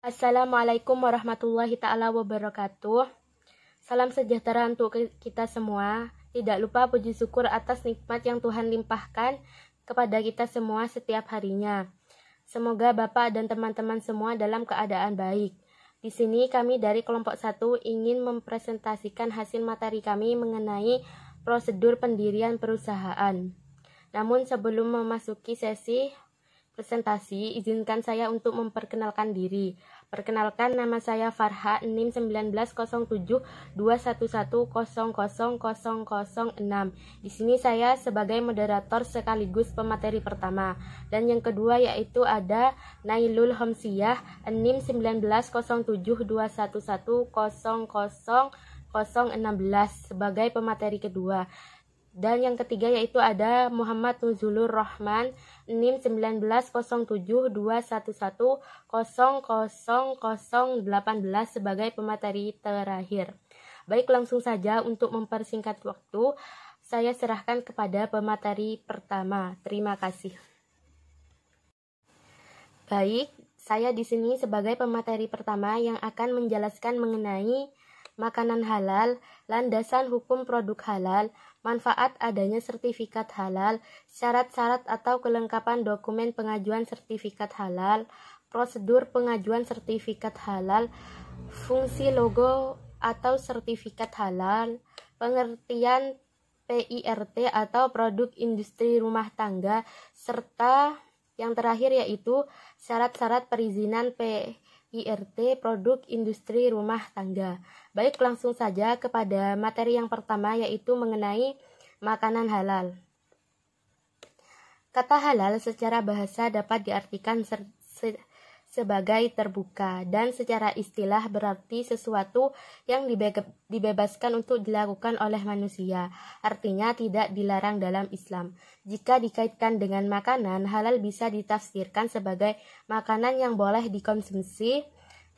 Assalamualaikum warahmatullahi ta'ala wabarakatuh. Salam sejahtera untuk kita semua. Tidak lupa puji syukur atas nikmat yang Tuhan limpahkan kepada kita semua setiap harinya. Semoga Bapak dan teman-teman semua dalam keadaan baik. Di sini kami dari kelompok 1 ingin mempresentasikan hasil materi kami mengenai prosedur pendirian perusahaan. Namun sebelum memasuki sesi presentasi, izinkan saya untuk memperkenalkan diri. Perkenalkan, nama saya Farha, NIM 190721100006. Di sini saya sebagai moderator sekaligus pemateri pertama. Dan yang kedua yaitu ada Nailul Homsiyah, NIM 190721100016 sebagai pemateri kedua. Dan yang ketiga yaitu ada Muhammad Nuzulur Rahman, NIM 190721100018 sebagai pemateri terakhir. Baik, langsung saja untuk mempersingkat waktu, saya serahkan kepada pemateri pertama. Terima kasih. Baik, saya di sini sebagai pemateri pertama yang akan menjelaskan mengenai makanan halal, landasan hukum produk halal, manfaat adanya sertifikat halal, syarat-syarat atau kelengkapan dokumen pengajuan sertifikat halal, prosedur pengajuan sertifikat halal, fungsi logo atau sertifikat halal, pengertian PIRT atau produk industri rumah tangga, serta yang terakhir yaitu syarat-syarat perizinan PIRT produk industri rumah tangga. Baik, langsung saja kepada materi yang pertama yaitu mengenai makanan halal. Kata halal secara bahasa dapat diartikan sebagai terbuka dan secara istilah berarti sesuatu yang dibebaskan untuk dilakukan oleh manusia. Artinya tidak dilarang dalam Islam. Jika dikaitkan dengan makanan, halal bisa ditafsirkan sebagai makanan yang boleh dikonsumsi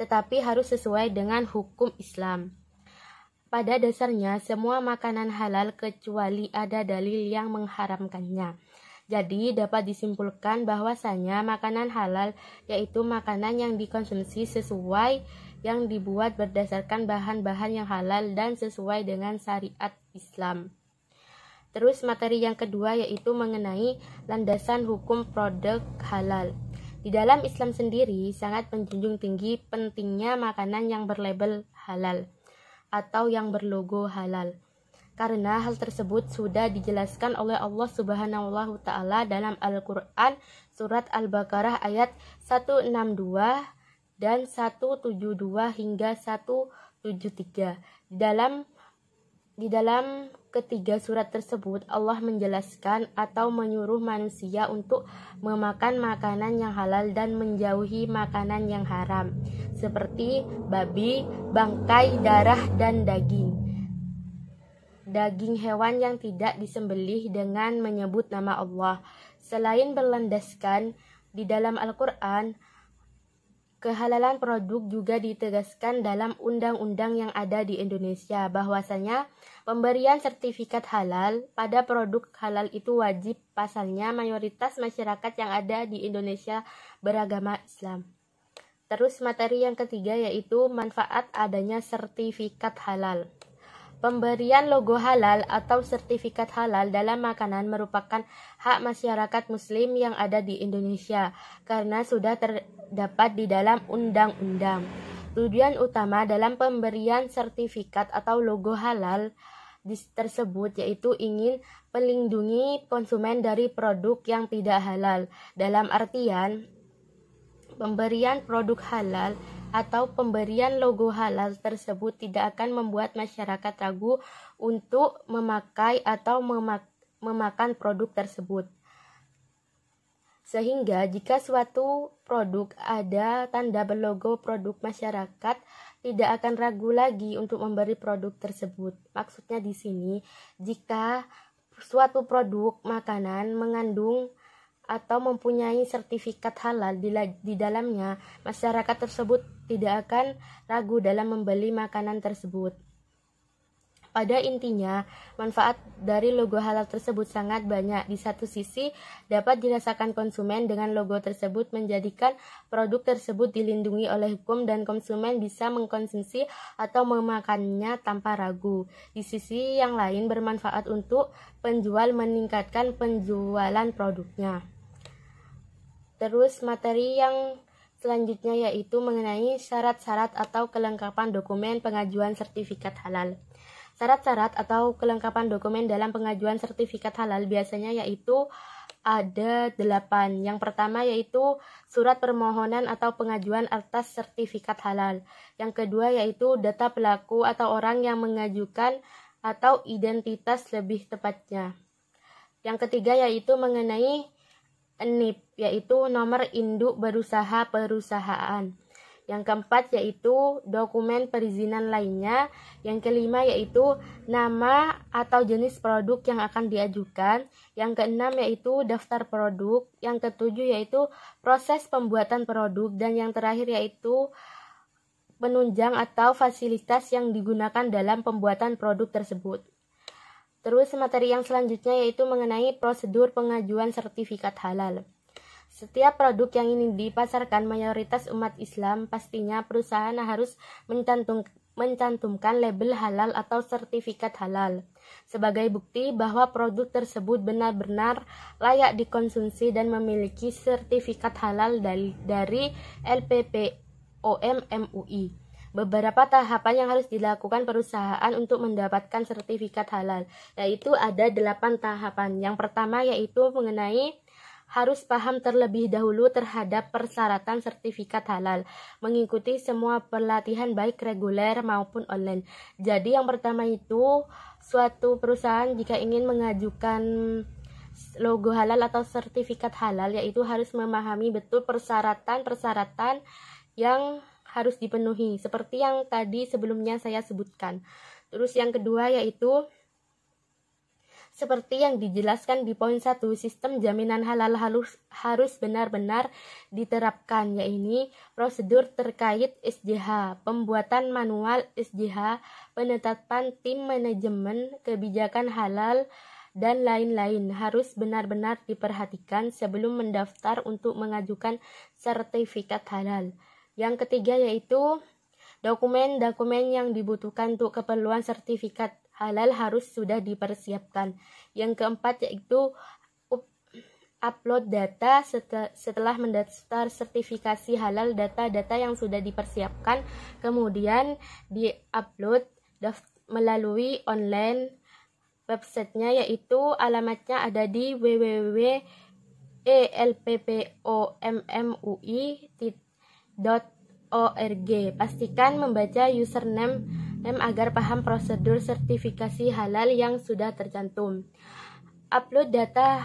tetapi harus sesuai dengan hukum Islam. Pada dasarnya, semua makanan halal kecuali ada dalil yang mengharamkannya. Jadi, dapat disimpulkan bahwasanya makanan halal yaitu makanan yang dikonsumsi sesuai yang dibuat berdasarkan bahan-bahan yang halal dan sesuai dengan syariat Islam. Terus materi yang kedua yaitu mengenai landasan hukum produk halal. Di dalam Islam sendiri sangat menjunjung tinggi pentingnya makanan yang berlabel halal atau yang berlogo halal. Karena hal tersebut sudah dijelaskan oleh Allah Subhanahu wa Ta'ala dalam Al-Quran surat Al-Baqarah ayat 162 dan 172 hingga 173. Di dalam ketiga surat tersebut Allah menjelaskan atau menyuruh manusia untuk memakan makanan yang halal dan menjauhi makanan yang haram seperti babi, bangkai, darah, dan daging hewan yang tidak disembelih dengan menyebut nama Allah. Selain berlandaskan di dalam Al-Quran, kehalalan produk juga ditegaskan dalam undang-undang yang ada di Indonesia, bahwasanya pemberian sertifikat halal pada produk halal itu wajib, pasalnya mayoritas masyarakat yang ada di Indonesia beragama Islam. Terus materi yang ketiga yaitu manfaat adanya sertifikat halal. Pemberian logo halal atau sertifikat halal dalam makanan merupakan hak masyarakat muslim yang ada di Indonesia karena sudah terdapat di dalam undang-undang. Tujuan utama dalam pemberian sertifikat atau logo halal tersebut yaitu ingin melindungi konsumen dari produk yang tidak halal. Dalam artian, pemberian produk halal atau pemberian logo halal tersebut tidak akan membuat masyarakat ragu untuk memakai atau memakan produk tersebut. Sehingga jika suatu produk ada tanda berlogo produk, masyarakat tidak akan ragu lagi untuk memberi produk tersebut. Maksudnya di sini, jika suatu produk makanan mengandung atau mempunyai sertifikat halal di dalamnya, masyarakat tersebut tidak akan ragu dalam membeli makanan tersebut. Pada intinya, manfaat dari logo halal tersebut sangat banyak. Di satu sisi, dapat dirasakan konsumen dengan logo tersebut menjadikan produk tersebut dilindungi oleh hukum dan konsumen bisa mengkonsumsi atau memakannya tanpa ragu. Di sisi yang lain, bermanfaat untuk penjual meningkatkan penjualan produknya. Terus materi yang selanjutnya yaitu mengenai syarat-syarat atau kelengkapan dokumen pengajuan sertifikat halal. Syarat-syarat atau kelengkapan dokumen dalam pengajuan sertifikat halal biasanya yaitu ada 8. Yang pertama yaitu surat permohonan atau pengajuan atas sertifikat halal. Yang kedua yaitu data pelaku atau orang yang mengajukan atau identitas lebih tepatnya. Yang ketiga yaitu mengenai NIP, yaitu nomor induk berusaha perusahaan. Yang keempat yaitu dokumen perizinan lainnya. Yang kelima yaitu nama atau jenis produk yang akan diajukan. Yang keenam yaitu daftar produk. Yang ketujuh yaitu proses pembuatan produk. Dan yang terakhir yaitu penunjang atau fasilitas yang digunakan dalam pembuatan produk tersebut. Terus materi yang selanjutnya yaitu mengenai prosedur pengajuan sertifikat halal. Setiap produk yang ingin dipasarkan mayoritas umat Islam, pastinya perusahaan harus mencantumkan label halal atau sertifikat halal sebagai bukti bahwa produk tersebut benar-benar layak dikonsumsi dan memiliki sertifikat halal dari LPPOM MUI. Beberapa tahapan yang harus dilakukan perusahaan untuk mendapatkan sertifikat halal, yaitu ada 8 tahapan. Yang pertama yaitu mengenai harus paham terlebih dahulu terhadap persyaratan sertifikat halal, mengikuti semua pelatihan baik reguler maupun online. Jadi yang pertama itu, suatu perusahaan jika ingin mengajukan logo halal atau sertifikat halal, yaitu harus memahami betul persyaratan-persyaratan yang harus dipenuhi, seperti yang tadi sebelumnya saya sebutkan. Terus yang kedua yaitu seperti yang dijelaskan di poin 1, sistem jaminan halal harus benar-benar diterapkan, yaitu prosedur terkait SJH, pembuatan manual SJH, penetapan tim manajemen kebijakan halal, dan lain-lain harus benar-benar diperhatikan sebelum mendaftar untuk mengajukan sertifikat halal. Yang ketiga yaitu dokumen-dokumen yang dibutuhkan untuk keperluan sertifikat halal harus sudah dipersiapkan. Yang keempat yaitu upload data setelah mendaftar sertifikasi halal, data-data yang sudah dipersiapkan kemudian di-upload melalui online websitenya, yaitu alamatnya ada di www.elppommui.org. Pastikan membaca username agar paham prosedur sertifikasi halal yang sudah tercantum. Upload data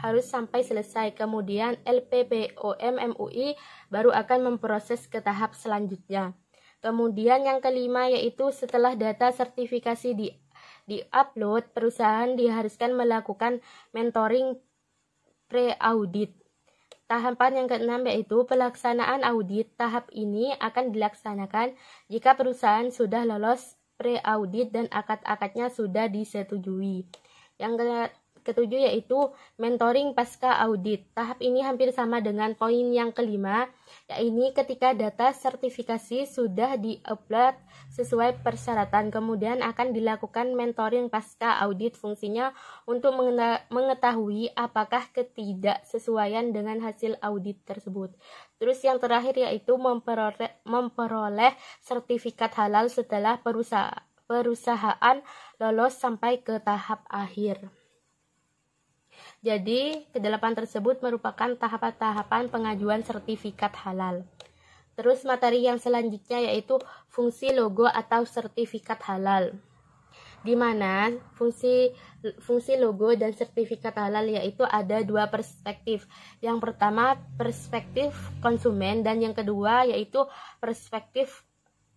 harus sampai selesai, kemudian LPPOM MUI baru akan memproses ke tahap selanjutnya. Kemudian yang kelima yaitu setelah data sertifikasi di-upload, perusahaan diharuskan melakukan mentoring pre-audit. Tahapan yang keenam yaitu pelaksanaan audit. Tahap ini akan dilaksanakan jika perusahaan sudah lolos pre-audit dan akad-akadnya sudah disetujui. Yang ketujuh yaitu mentoring pasca audit. Tahap ini hampir sama dengan poin yang kelima, yaitu ketika data sertifikasi sudah di-upload sesuai persyaratan, kemudian akan dilakukan mentoring pasca audit. Fungsinya untuk mengetahui apakah ketidaksesuaian dengan hasil audit tersebut. Terus yang terakhir yaitu memperoleh sertifikat halal setelah perusahaan lolos sampai ke tahap akhir. Jadi, kedelapan tersebut merupakan tahapan-tahapan pengajuan sertifikat halal. Terus materi yang selanjutnya yaitu fungsi logo atau sertifikat halal. Di mana fungsi logo dan sertifikat halal yaitu ada 2 perspektif. Yang pertama perspektif konsumen dan yang kedua yaitu perspektif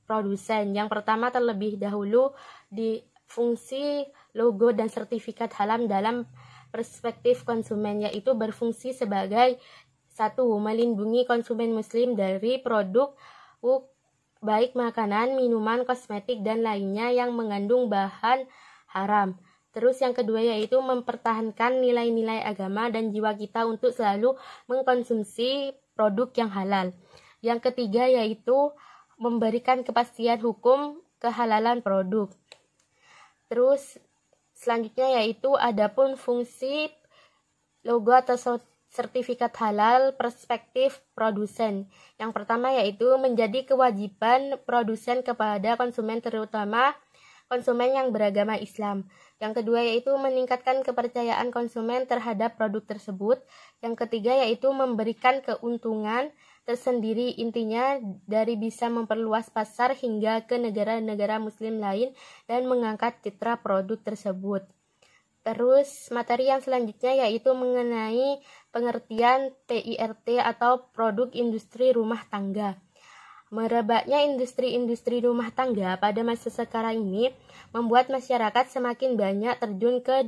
produsen. Yang pertama terlebih dahulu di fungsi logo dan sertifikat halal dalam perspektif konsumen, yaitu berfungsi sebagai 1. Melindungi konsumen muslim dari produk baik makanan, minuman, kosmetik, dan lainnya yang mengandung bahan haram. Terus yang kedua yaitu mempertahankan nilai-nilai agama dan jiwa kita untuk selalu mengkonsumsi produk yang halal. Yang ketiga yaitu memberikan kepastian hukum kehalalan produk. Terus selanjutnya yaitu adapun fungsi logo atau sertifikat halal perspektif produsen. Yang pertama yaitu menjadi kewajiban produsen kepada konsumen, terutama konsumen yang beragama Islam. Yang kedua yaitu meningkatkan kepercayaan konsumen terhadap produk tersebut. Yang ketiga yaitu memberikan keuntungan tersendiri, intinya dari bisa memperluas pasar hingga ke negara-negara muslim lain dan mengangkat citra produk tersebut. Terus materi yang selanjutnya yaitu mengenai pengertian PIRT atau produk industri rumah tangga. Merebaknya industri-industri rumah tangga pada masa sekarang ini membuat masyarakat semakin banyak terjun ke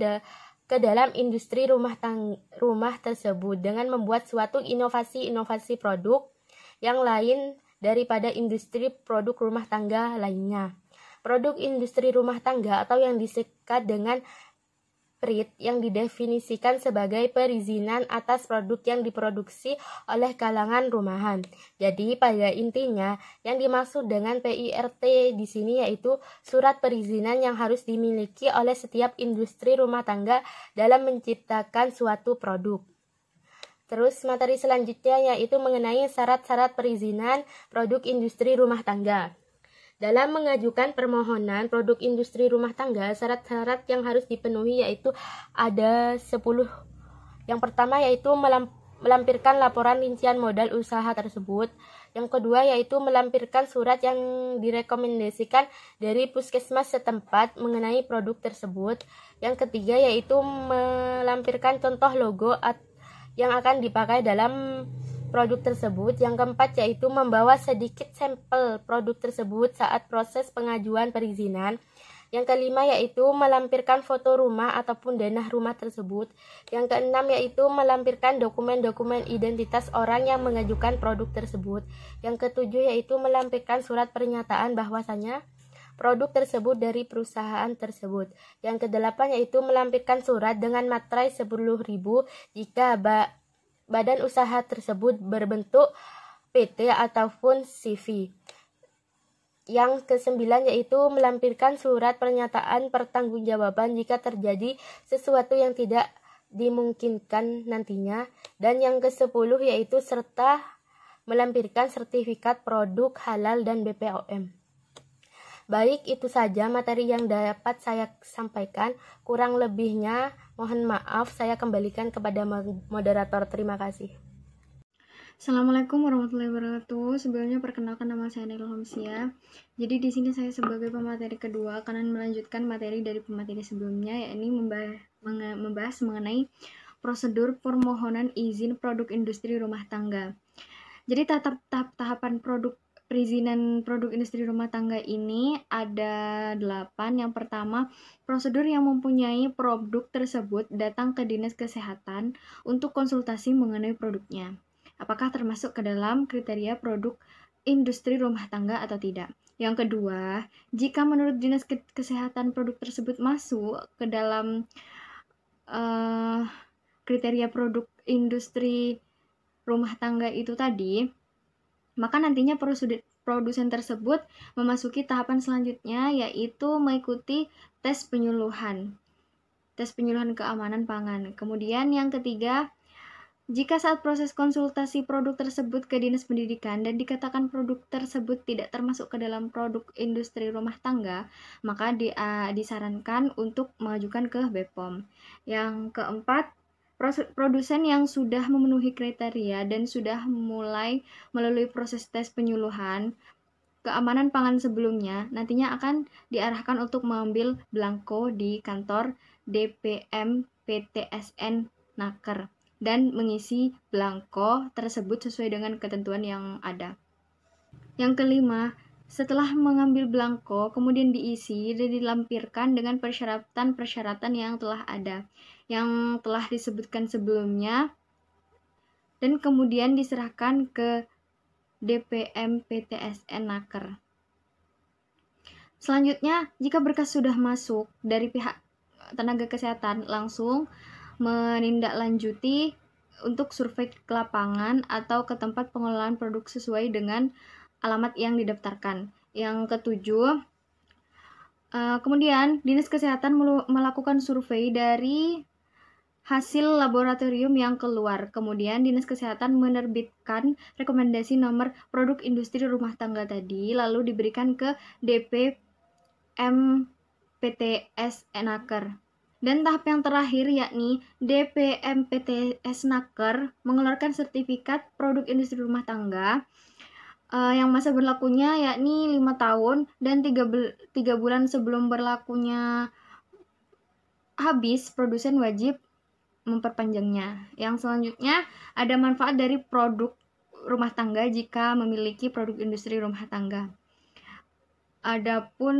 dalam industri rumah tersebut dengan membuat suatu inovasi-inovasi produk yang lain daripada industri produk rumah tangga lainnya. Produk industri rumah tangga atau yang disingkat dengan PRIT yang didefinisikan sebagai perizinan atas produk yang diproduksi oleh kalangan rumahan. Jadi pada intinya yang dimaksud dengan PIRT di sini yaitu surat perizinan yang harus dimiliki oleh setiap industri rumah tangga dalam menciptakan suatu produk. Terus materi selanjutnya yaitu mengenai syarat-syarat perizinan produk industri rumah tangga. Dalam mengajukan permohonan produk industri rumah tangga, syarat-syarat yang harus dipenuhi yaitu ada 10. Yang pertama yaitu melampirkan laporan rincian modal usaha tersebut. Yang kedua yaitu melampirkan surat yang direkomendasikan dari puskesmas setempat mengenai produk tersebut. Yang ketiga yaitu melampirkan contoh logo yang akan dipakai dalam produk tersebut. Yang keempat yaitu membawa sedikit sampel produk tersebut saat proses pengajuan perizinan. Yang kelima yaitu melampirkan foto rumah ataupun denah rumah tersebut. Yang keenam yaitu melampirkan dokumen-dokumen identitas orang yang mengajukan produk tersebut. Yang ketujuh yaitu melampirkan surat pernyataan bahwasanya produk tersebut dari perusahaan tersebut. Yang kedelapan yaitu melampirkan surat dengan materai 10.000 jika badan usaha tersebut berbentuk PT ataupun CV. Yang kesembilan yaitu melampirkan surat pernyataan pertanggungjawaban jika terjadi sesuatu yang tidak dimungkinkan nantinya. Dan yang ke-10 yaitu serta melampirkan sertifikat produk halal dan BPOM. Baik, itu saja materi yang dapat saya sampaikan. Kurang lebihnya mohon maaf, saya kembalikan kepada moderator. Terima kasih. Assalamualaikum warahmatullahi wabarakatuh. Sebelumnya perkenalkan nama saya Nil Homsia. Jadi di sini saya sebagai pemateri kedua akan melanjutkan materi dari pemateri sebelumnya, yakni membahas mengenai prosedur permohonan izin produk industri rumah tangga. Jadi tahapan perizinan produk industri rumah tangga ini ada 8. Yang pertama, prosedur yang mempunyai produk tersebut datang ke Dinas Kesehatan untuk konsultasi mengenai produknya. Apakah termasuk ke dalam kriteria produk industri rumah tangga atau tidak. Yang kedua, jika menurut Dinas Kesehatan produk tersebut masuk ke dalam kriteria produk industri rumah tangga itu tadi, maka nantinya produsen tersebut memasuki tahapan selanjutnya, yaitu mengikuti tes penyuluhan keamanan pangan. Kemudian yang ketiga, jika saat proses konsultasi produk tersebut ke Dinas Pendidikan dan dikatakan produk tersebut tidak termasuk ke dalam produk industri rumah tangga, maka disarankan untuk mengajukan ke BPOM. Yang keempat, produsen yang sudah memenuhi kriteria dan sudah mulai melalui proses tes penyuluhan keamanan pangan sebelumnya, nantinya akan diarahkan untuk mengambil belangko di kantor DPM PTSN Naker dan mengisi belangko tersebut sesuai dengan ketentuan yang ada. Yang kelima, setelah mengambil belangko, kemudian diisi dan dilampirkan dengan persyaratan-persyaratan yang telah ada, yang telah disebutkan sebelumnya, dan kemudian diserahkan ke DPM PTSN Naker. Selanjutnya, jika berkas sudah masuk dari pihak tenaga kesehatan, langsung menindaklanjuti untuk survei ke lapangan atau ke tempat pengelolaan produk sesuai dengan alamat yang didaftarkan. Yang ketujuh, kemudian Dinas Kesehatan melakukan survei dari hasil laboratorium yang keluar. Kemudian Dinas Kesehatan menerbitkan rekomendasi nomor produk industri rumah tangga tadi, lalu diberikan ke DPM PTS Naker. Dan tahap yang terakhir yakni DPM PTS Naker mengeluarkan sertifikat produk industri rumah tangga yang masa berlakunya yakni 5 tahun dan 3 bulan sebelum berlakunya habis, produsen wajib memperpanjangnya. Yang selanjutnya ada manfaat dari produk rumah tangga jika memiliki produk industri rumah tangga. Adapun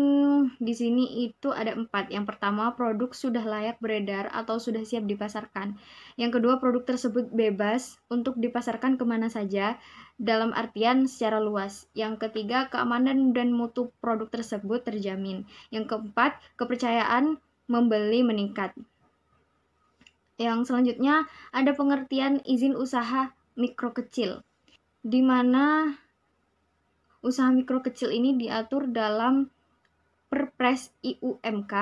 di sini itu ada 4. Yang pertama, produk sudah layak beredar atau sudah siap dipasarkan. Yang kedua, produk tersebut bebas untuk dipasarkan kemana saja, dalam artian secara luas. Yang ketiga, keamanan dan mutu produk tersebut terjamin. Yang keempat, kepercayaan membeli meningkat. Yang selanjutnya ada pengertian izin usaha mikro kecil, di mana usaha mikro kecil ini diatur dalam Perpres IUMK,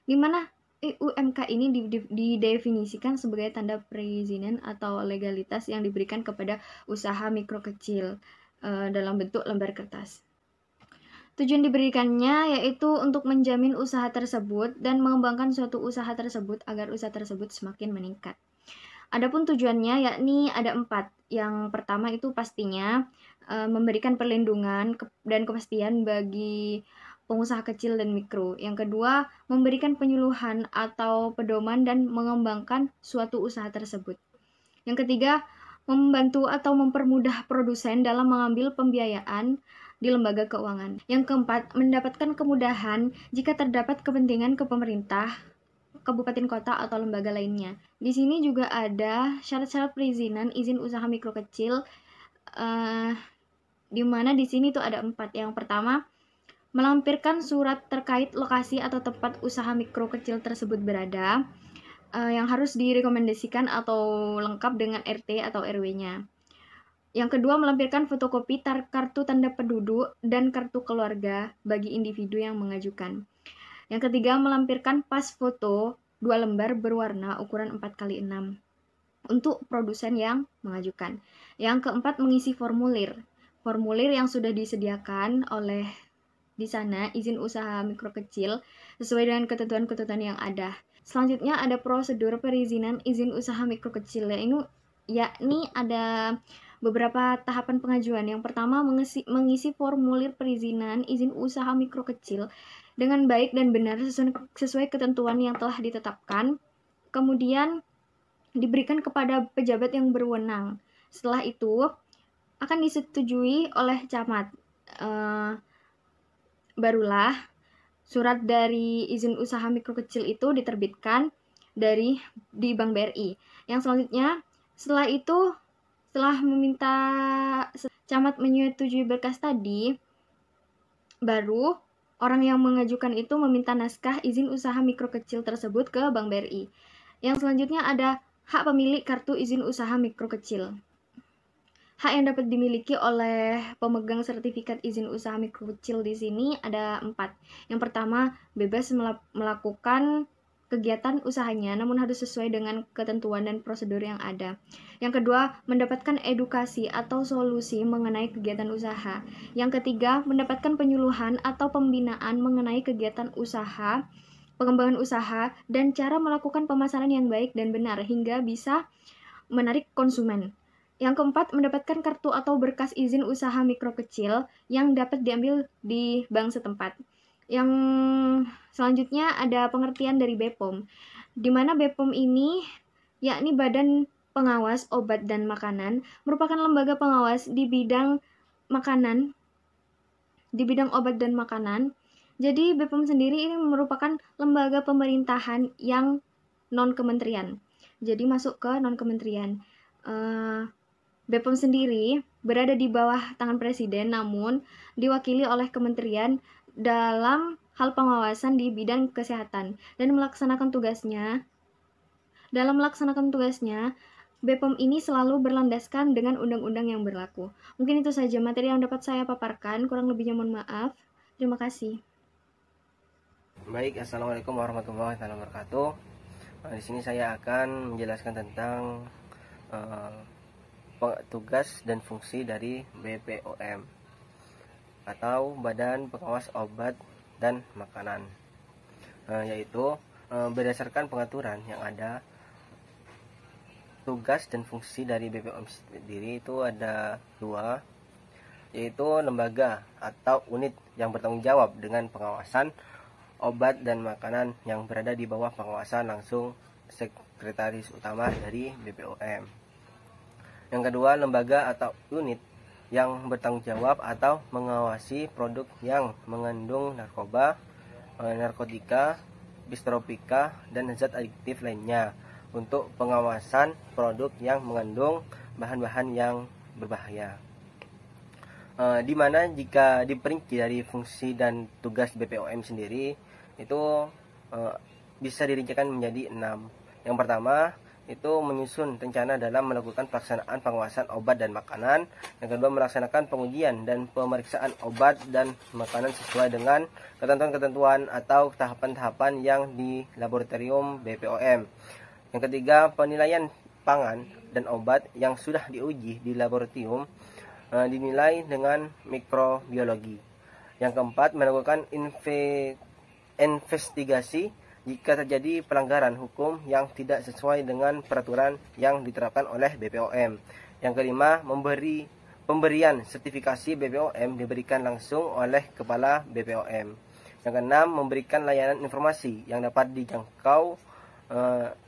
di mana IUMK ini didefinisikan sebagai tanda perizinan atau legalitas yang diberikan kepada usaha mikro kecil dalam bentuk lembar kertas. Tujuan diberikannya yaitu untuk menjamin usaha tersebut dan mengembangkan suatu usaha tersebut agar usaha tersebut semakin meningkat. Adapun tujuannya yakni ada 4. Yang pertama itu pastinya memberikan perlindungan dan kepastian bagi pengusaha kecil dan mikro. Yang kedua, memberikan penyuluhan atau pedoman dan mengembangkan suatu usaha tersebut. Yang ketiga, membantu atau mempermudah produsen dalam mengambil pembiayaan di lembaga keuangan. Yang keempat, mendapatkan kemudahan jika terdapat kepentingan ke pemerintah, kabupaten kota atau lembaga lainnya. Di sini juga ada syarat-syarat perizinan izin usaha mikro kecil, di mana di sini tuh ada 4. Yang pertama, melampirkan surat terkait lokasi atau tempat usaha mikro kecil tersebut berada, yang harus direkomendasikan atau lengkap dengan RT atau RW-nya. Yang kedua, melampirkan fotokopi kartu tanda penduduk dan kartu keluarga bagi individu yang mengajukan. Yang ketiga, melampirkan pas foto 2 lembar berwarna ukuran 4x6 untuk produsen yang mengajukan. Yang keempat, mengisi formulir yang sudah disediakan oleh di sana izin usaha mikro kecil sesuai dengan ketentuan-ketentuan yang ada. Selanjutnya ada prosedur perizinan izin usaha mikro kecil, yakni ada beberapa tahapan pengajuan. Yang pertama, mengisi formulir perizinan izin usaha mikro kecil dengan baik dan benar sesuai ketentuan yang telah ditetapkan. Kemudian diberikan kepada pejabat yang berwenang. Setelah itu akan disetujui oleh camat. Barulah surat dari izin usaha mikro kecil itu diterbitkan di Bank BRI. Yang selanjutnya, setelah meminta camat menyetujui berkas tadi, baru orang yang mengajukan itu meminta naskah izin usaha mikro kecil tersebut ke Bank BRI. Yang selanjutnya ada hak pemilik kartu izin usaha mikro kecil. Hak yang dapat dimiliki oleh pemegang sertifikat izin usaha mikro kecil di sini ada 4. Yang pertama, bebas melakukan kegiatan usahanya, namun harus sesuai dengan ketentuan dan prosedur yang ada. Yang kedua, mendapatkan edukasi atau solusi mengenai kegiatan usaha. Yang ketiga, mendapatkan penyuluhan atau pembinaan mengenai kegiatan usaha, pengembangan usaha, dan cara melakukan pemasaran yang baik dan benar hingga bisa menarik konsumen. Yang keempat, mendapatkan kartu atau berkas izin usaha mikro kecil yang dapat diambil di bank setempat. Yang selanjutnya ada pengertian dari BPOM, di mana BPOM ini yakni Badan Pengawas Obat dan Makanan, merupakan lembaga pengawas di bidang makanan, di bidang obat dan makanan. Jadi BPOM sendiri ini merupakan lembaga pemerintahan yang non-kementerian. Jadi masuk ke non-kementerian. BPOM sendiri berada di bawah tangan presiden, namun diwakili oleh kementerian dalam hal pengawasan di bidang kesehatan dan dalam melaksanakan tugasnya, BPOM ini selalu berlandaskan dengan undang-undang yang berlaku. Mungkin itu saja materi yang dapat saya paparkan, kurang lebihnya mohon maaf. Terima kasih. Baik, assalamualaikum warahmatullahi wabarakatuh. Di sini saya akan menjelaskan tentang tugas dan fungsi dari BPOM atau Badan Pengawas Obat dan Makanan, yaitu berdasarkan pengaturan yang ada, tugas dan fungsi dari BPOM sendiri itu ada dua, yaitu lembaga atau unit yang bertanggung jawab dengan pengawasan obat dan makanan yang berada di bawah pengawasan langsung Sekretaris Utama dari BPOM. Yang kedua, lembaga atau unit yang bertanggung jawab atau mengawasi produk yang mengandung narkoba, narkotika, psikotropika, dan zat adiktif lainnya untuk pengawasan produk yang mengandung bahan-bahan yang berbahaya. Di mana jika diperinci dari fungsi dan tugas BPOM sendiri itu bisa dirincikan menjadi 6. Yang pertama itu menyusun rencana dalam melakukan pelaksanaan pengawasan obat dan makanan. Yang kedua, melaksanakan pengujian dan pemeriksaan obat dan makanan sesuai dengan ketentuan-ketentuan atau tahapan-tahapan yang di laboratorium BPOM. Yang ketiga, penilaian pangan dan obat yang sudah diuji di laboratorium dinilai dengan mikrobiologi. Yang keempat, melakukan investigasi jika terjadi pelanggaran hukum yang tidak sesuai dengan peraturan yang diterapkan oleh BPOM. Yang kelima, pemberian sertifikasi BPOM diberikan langsung oleh Kepala BPOM. Yang keenam, memberikan layanan informasi yang dapat dijangkau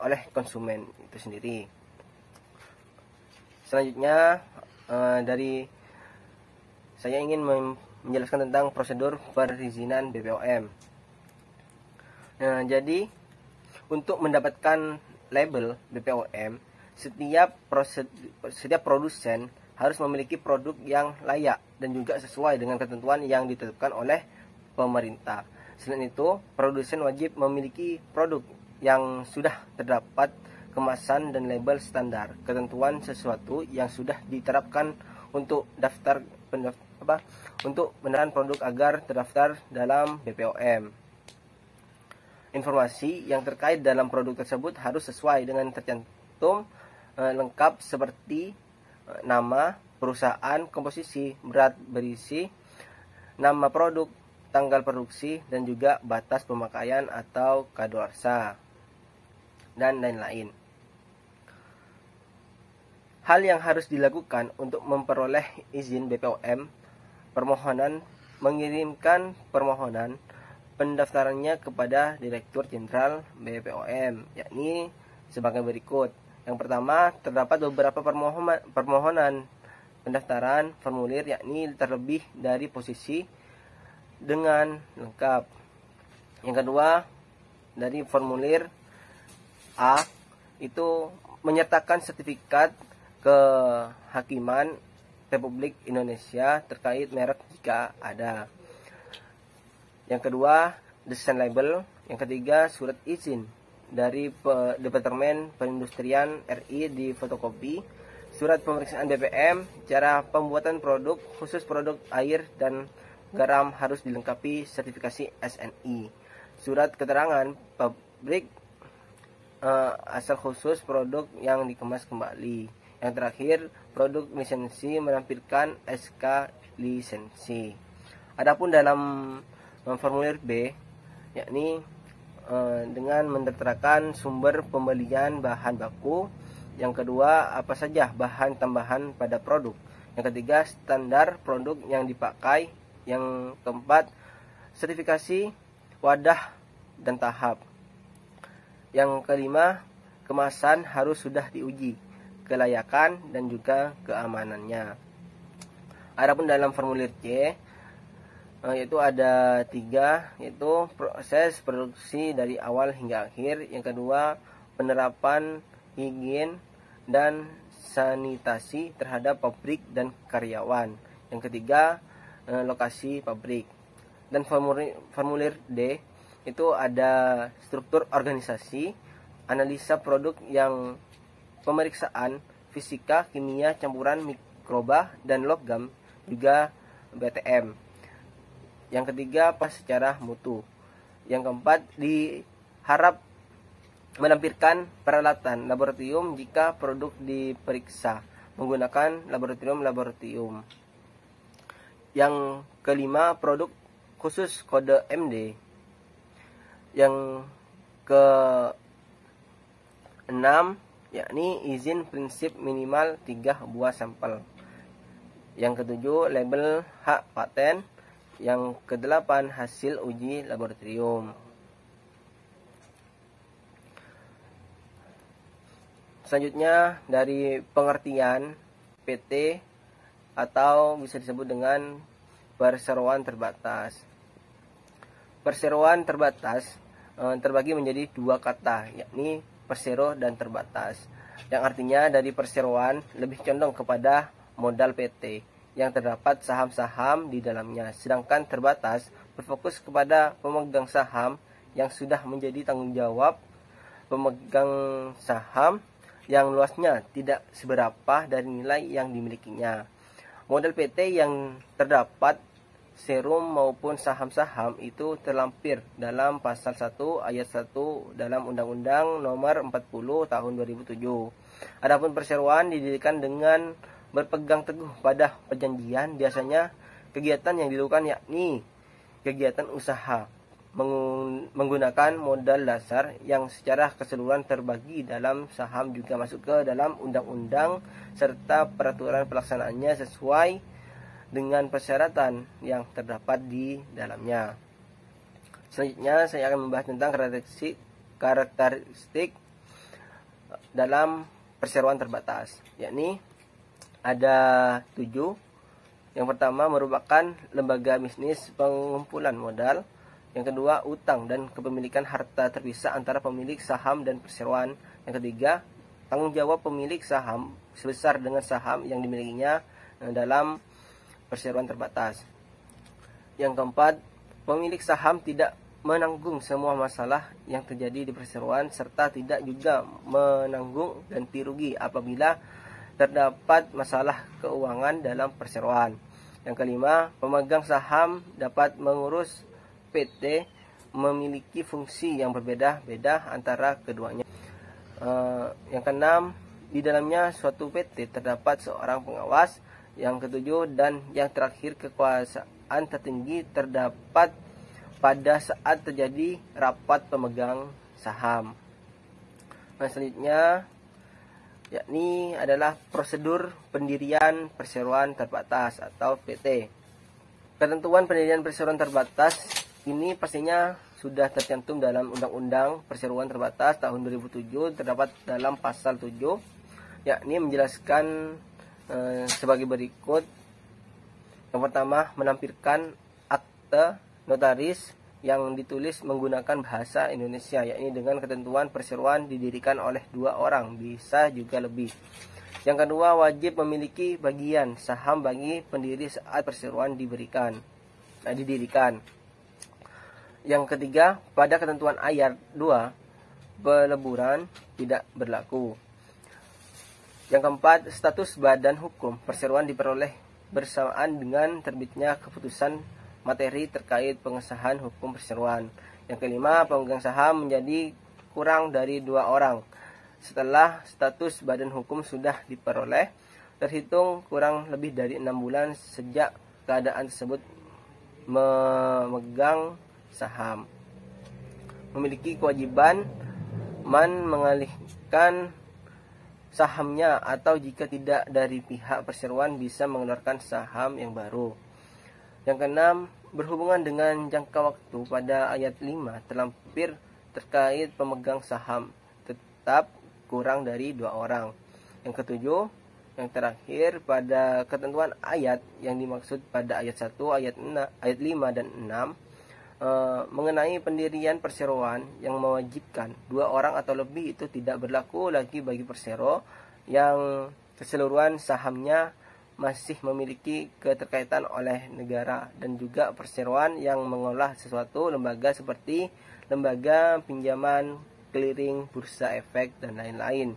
oleh konsumen itu sendiri. Selanjutnya dari saya ingin menjelaskan tentang prosedur perizinan BPOM. Jadi untuk mendapatkan label BPOM, setiap produsen harus memiliki produk yang layak dan juga sesuai dengan ketentuan yang ditetapkan oleh pemerintah. Selain itu, produsen wajib memiliki produk yang sudah terdapat kemasan dan label standar ketentuan sesuatu yang sudah diterapkan untuk untuk beneran produk agar terdaftar dalam BPOM. Informasi yang terkait dalam produk tersebut harus sesuai dengan tercantum lengkap seperti nama, perusahaan, komposisi, berat, berisi, nama produk, tanggal produksi, dan juga batas pemakaian atau kadaluarsa, dan lain-lain. Hal yang harus dilakukan untuk memperoleh izin BPOM, mengirimkan permohonan pendaftarannya kepada Direktur Jenderal BPOM, yakni sebagai berikut. Yang pertama, terdapat beberapa permohonan pendaftaran formulir, yakni terlebih dari posisi dengan lengkap. Yang kedua, dari formulir A itu menyertakan sertifikat kehakiman Republik Indonesia terkait merek jika ada. Yang kedua, desain label. Yang ketiga, surat izin dari Departemen Perindustrian RI di fotokopi. Surat pemeriksaan BPM, cara pembuatan produk, khusus produk air dan garam harus dilengkapi sertifikasi SNI. Surat keterangan pabrik asal khusus produk yang dikemas kembali. Yang terakhir, produk lisensi menampilkan SK lisensi. Adapun dalam formulir B, yakni dengan menterterakan sumber pembelian bahan baku. Yang kedua, apa saja bahan tambahan pada produk. Yang ketiga, standar produk yang dipakai. Yang keempat, sertifikasi wadah dan tahap. Yang kelima, kemasan harus sudah diuji kelayakan dan juga keamanannya. Adapun dalam formulir C, yaitu ada 3, yaitu proses produksi dari awal hingga akhir. Yang kedua, penerapan higien dan sanitasi terhadap pabrik dan karyawan. Yang ketiga, lokasi pabrik. Dan formulir D itu ada struktur organisasi, analisa produk yang pemeriksaan fisika, kimia, campuran mikroba dan logam, juga BTM. Yang ketiga, pas secara mutu. Yang keempat, diharap menampilkan peralatan laboratorium jika produk diperiksa menggunakan laboratorium. Yang kelima, produk khusus kode MD. Yang keenam, yakni izin prinsip minimal 3 buah sampel. Yang ketujuh, label hak paten. Yang kedelapan, hasil uji laboratorium. Selanjutnya, dari pengertian PT atau bisa disebut dengan perseroan terbatas. Perseroan terbatas terbagi menjadi dua kata, yakni persero dan terbatas. Yang artinya dari perseroan lebih condong kepada modal PT yang terdapat saham-saham di dalamnya, sedangkan terbatas berfokus kepada pemegang saham yang sudah menjadi tanggung jawab pemegang saham yang luasnya tidak seberapa dari nilai yang dimilikinya. Modal PT yang terdapat serum maupun saham-saham itu terlampir dalam pasal 1 ayat 1 dalam Undang-Undang Nomor 40 Tahun 2007. Adapun perseroan didirikan dengan berpegang teguh pada perjanjian. Biasanya kegiatan yang dilakukan yakni kegiatan usaha menggunakan modal dasar yang secara keseluruhan terbagi dalam saham, juga masuk ke dalam undang-undang serta peraturan pelaksanaannya sesuai dengan persyaratan yang terdapat di dalamnya. Selanjutnya saya akan membahas tentang karakteristik dalam perseroan terbatas, yakni ada 7. Yang pertama, merupakan lembaga bisnis pengumpulan modal. Yang kedua, utang dan kepemilikan harta terpisah antara pemilik saham dan perseroan. Yang ketiga, tanggung jawab pemilik saham sebesar dengan saham yang dimilikinya dalam perseroan terbatas. Yang keempat, pemilik saham tidak menanggung semua masalah yang terjadi di perseroan serta tidak juga menanggung ganti rugi apabila terdapat masalah keuangan dalam perseroan. Yang kelima, pemegang saham dapat mengurus PT memiliki fungsi yang berbeda-beda antara keduanya. Yang keenam, di dalamnya suatu PT terdapat seorang pengawas. Yang ketujuh dan yang terakhir, kekuasaan tertinggi terdapat pada saat terjadi rapat pemegang saham. Selanjutnya yakni adalah prosedur pendirian perseroan terbatas atau PT. Ketentuan pendirian perseroan terbatas ini pastinya sudah tercantum dalam Undang-Undang Perseroan Terbatas tahun 2007, terdapat dalam pasal 7, yakni menjelaskan sebagai berikut. Yang pertama, menampilkan akte notaris yang ditulis menggunakan bahasa Indonesia, yakni dengan ketentuan perseroan didirikan oleh 2 orang, bisa juga lebih. Yang kedua, wajib memiliki bagian saham bagi pendiri saat perseroan didirikan. Yang ketiga, pada ketentuan ayat 2, peleburan tidak berlaku. Yang keempat, status badan hukum perseroan diperoleh bersamaan dengan terbitnya keputusan materi terkait pengesahan hukum perseroan. Yang kelima, pemegang saham menjadi kurang dari 2 orang. Setelah status badan hukum sudah diperoleh, terhitung kurang lebih dari 6 bulan sejak keadaan tersebut memegang saham. Memiliki kewajiban mengalihkan sahamnya atau jika tidak dari pihak perseroan bisa mengeluarkan saham yang baru. Yang keenam, berhubungan dengan jangka waktu pada ayat 5 terlampir terkait pemegang saham tetap kurang dari 2 orang. Yang ketujuh, yang terakhir, pada ketentuan ayat yang dimaksud pada ayat 1, ayat 5 dan 6 mengenai pendirian perseroan yang mewajibkan 2 orang atau lebih itu tidak berlaku lagi bagi persero yang keseluruhan sahamnya masih memiliki keterkaitan oleh negara, dan juga perseroan yang mengolah sesuatu lembaga seperti lembaga pinjaman, clearing, bursa efek, dan lain-lain.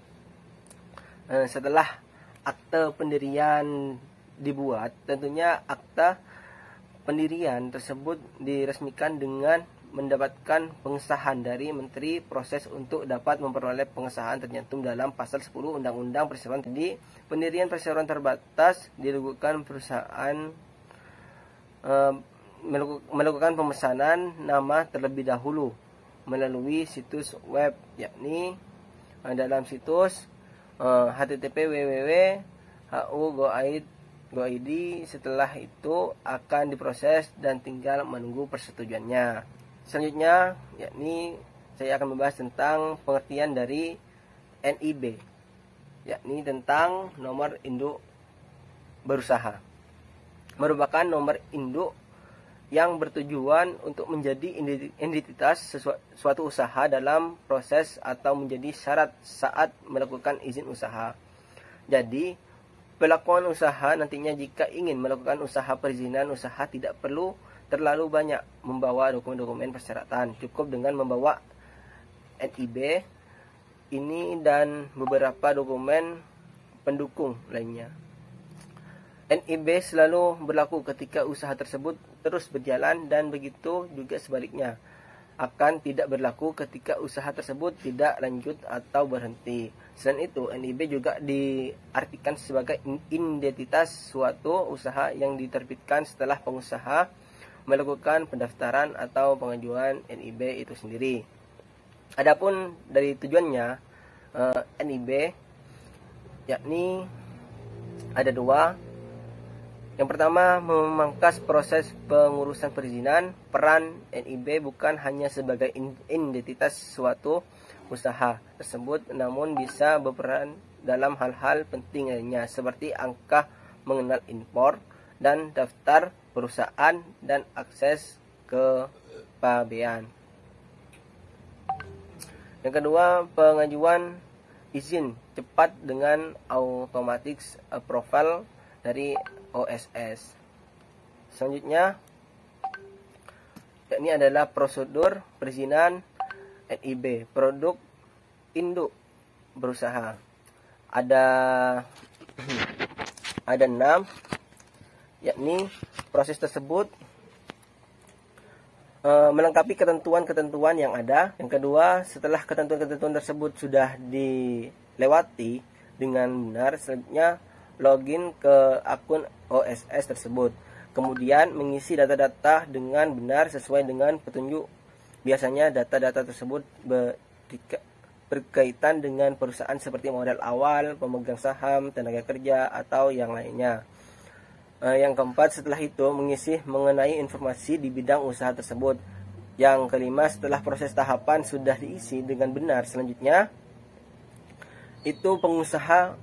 Setelah akte pendirian dibuat, tentunya akta pendirian tersebut diresmikan dengan mendapatkan pengesahan dari Menteri. Proses untuk dapat memperoleh pengesahan tercantum dalam pasal 10 Undang-Undang Perseroan. Jadi, pendirian perseroan terbatas dilakukan perusahaan melakukan pemesanan nama terlebih dahulu melalui situs web, yakni dalam situs http://www.hu.go.id. Setelah itu akan diproses dan tinggal menunggu persetujuannya. Selanjutnya, yakni saya akan membahas tentang pengertian dari NIB, yakni tentang nomor induk berusaha. Merupakan nomor induk yang bertujuan untuk menjadi identitas suatu usaha dalam proses atau menjadi syarat saat melakukan izin usaha. Jadi, pelakuan usaha nantinya jika ingin melakukan usaha perizinan usaha tidak perlu terlalu banyak membawa dokumen-dokumen persyaratan. Cukup dengan membawa NIB ini dan beberapa dokumen pendukung lainnya. NIB selalu berlaku ketika usaha tersebut terus berjalan, dan begitu juga sebaliknya. Akan tidak berlaku ketika usaha tersebut tidak lanjut atau berhenti. Selain itu, NIB juga diartikan sebagai identitas suatu usaha yang diterbitkan setelah pengusaha melakukan pendaftaran atau pengajuan NIB itu sendiri. Adapun dari tujuannya NIB, yakni ada dua. Yang pertama, memangkas proses pengurusan perizinan. Peran NIB bukan hanya sebagai identitas suatu usaha tersebut, namun bisa berperan dalam hal-hal penting lainnya seperti angka mengenal impor dan daftar perusahaan dan akses ke pabean. Yang kedua, pengajuan izin cepat dengan automatic approval dari OSS. Selanjutnya, ini adalah prosedur perizinan NIB, produk induk berusaha. Ada 6, yakni proses tersebut melengkapi ketentuan-ketentuan yang ada. Yang kedua, setelah ketentuan-ketentuan tersebut sudah dilewati dengan benar, selanjutnya login ke akun OSS tersebut. Kemudian mengisi data-data dengan benar sesuai dengan petunjuk. Biasanya data-data tersebut berkaitan dengan perusahaan seperti modal awal, pemegang saham, tenaga kerja, atau yang lainnya. Yang keempat, setelah itu mengisi mengenai informasi di bidang usaha tersebut. Yang kelima, setelah proses tahapan sudah diisi dengan benar, selanjutnya itu pengusaha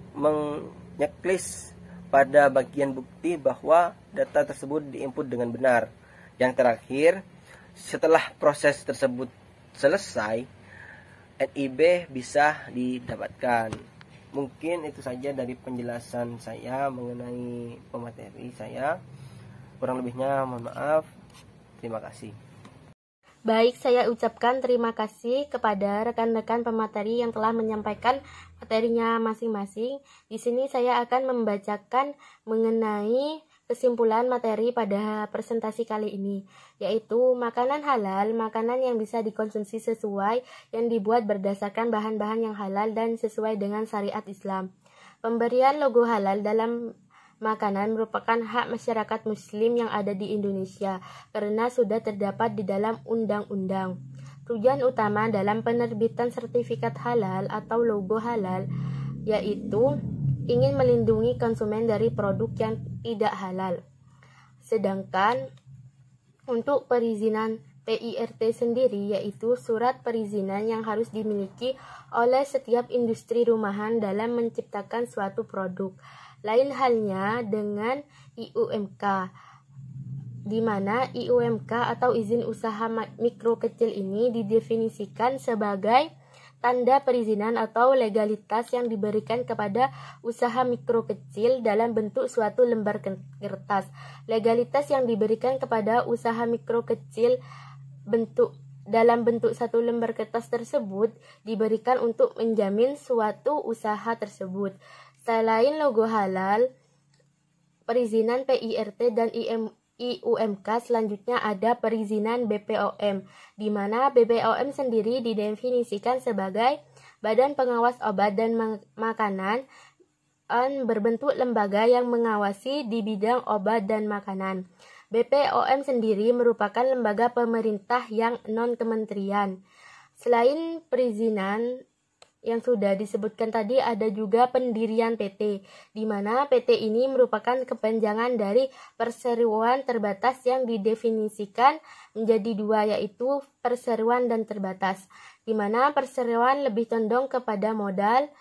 checklist pada bagian bukti bahwa data tersebut diinput dengan benar. Yang terakhir, setelah proses tersebut selesai, NIB bisa didapatkan. Mungkin itu saja dari penjelasan saya mengenai pemateri saya. Kurang lebihnya mohon maaf. Terima kasih. Baik, saya ucapkan terima kasih kepada rekan-rekan pemateri yang telah menyampaikan materinya masing-masing. Di sini saya akan membacakan mengenai kesimpulan materi pada presentasi kali ini, yaitu makanan halal, makanan yang bisa dikonsumsi sesuai yang dibuat berdasarkan bahan-bahan yang halal dan sesuai dengan syariat Islam. Pemberian logo halal dalam makanan merupakan hak masyarakat muslim yang ada di Indonesia karena sudah terdapat di dalam undang-undang. Tujuan utama dalam penerbitan sertifikat halal atau logo halal yaitu ingin melindungi konsumen dari produk yang tidak halal. Sedangkan untuk perizinan PIRT sendiri yaitu surat perizinan yang harus dimiliki oleh setiap industri rumahan dalam menciptakan suatu produk. Lain halnya dengan IUMK, di mana IUMK atau izin usaha mikro kecil ini didefinisikan sebagai tanda perizinan atau legalitas yang diberikan kepada usaha mikro kecil dalam bentuk suatu lembar kertas. Legalitas yang diberikan kepada usaha mikro kecil dalam bentuk satu lembar kertas tersebut diberikan untuk menjamin suatu usaha tersebut. Selain logo halal, perizinan PIRT dan IUMK, selanjutnya ada perizinan BPOM, di mana BPOM sendiri didefinisikan sebagai Badan Pengawas Obat dan Makanan berbentuk lembaga yang mengawasi di bidang obat dan makanan. BPOM sendiri merupakan lembaga pemerintah yang non-kementerian. Selain perizinan yang sudah disebutkan tadi, ada juga pendirian PT, di mana PT ini merupakan kepanjangan dari perseroan terbatas yang didefinisikan menjadi dua, yaitu perseroan dan terbatas, di mana perseroan lebih condong kepada modal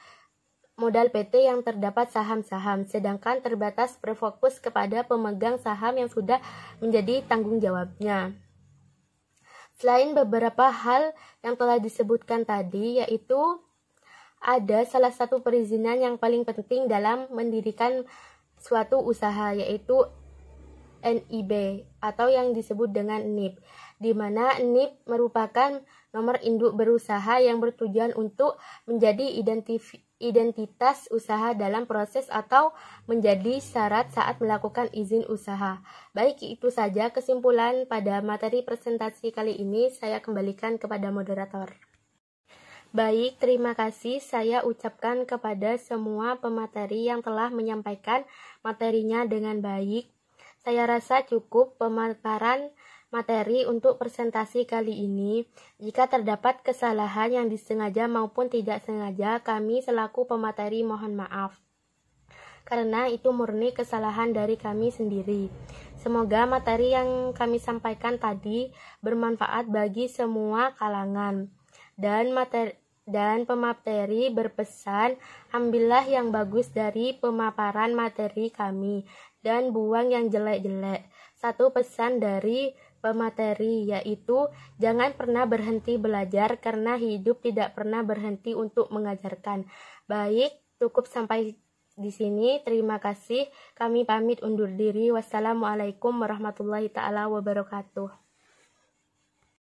PT yang terdapat saham-saham, sedangkan terbatas berfokus kepada pemegang saham yang sudah menjadi tanggung jawabnya. Selain beberapa hal yang telah disebutkan tadi, yaitu ada salah satu perizinan yang paling penting dalam mendirikan suatu usaha, yaitu NIB atau yang disebut dengan NIB, di mana NIB merupakan nomor induk berusaha yang bertujuan untuk menjadi identitas usaha dalam proses atau menjadi syarat saat melakukan izin usaha. Baik, itu saja kesimpulan pada materi presentasi kali ini. Saya kembalikan kepada moderator. Baik, terima kasih saya ucapkan kepada semua pemateri yang telah menyampaikan materinya dengan baik. Saya rasa cukup pemaparan materi untuk presentasi kali ini. Jika terdapat kesalahan yang disengaja maupun tidak sengaja, kami selaku pemateri mohon maaf, karena itu murni kesalahan dari kami sendiri. Semoga materi yang kami sampaikan tadi bermanfaat bagi semua kalangan. Dan pemateri berpesan, ambillah yang bagus dari pemaparan materi kami dan buang yang jelek-jelek. Satu pesan dari pemateri, yaitu jangan pernah berhenti belajar karena hidup tidak pernah berhenti untuk mengajarkan. Baik, cukup sampai di sini. Terima kasih. Kami pamit undur diri. Wassalamualaikum warahmatullahi taala wabarakatuh.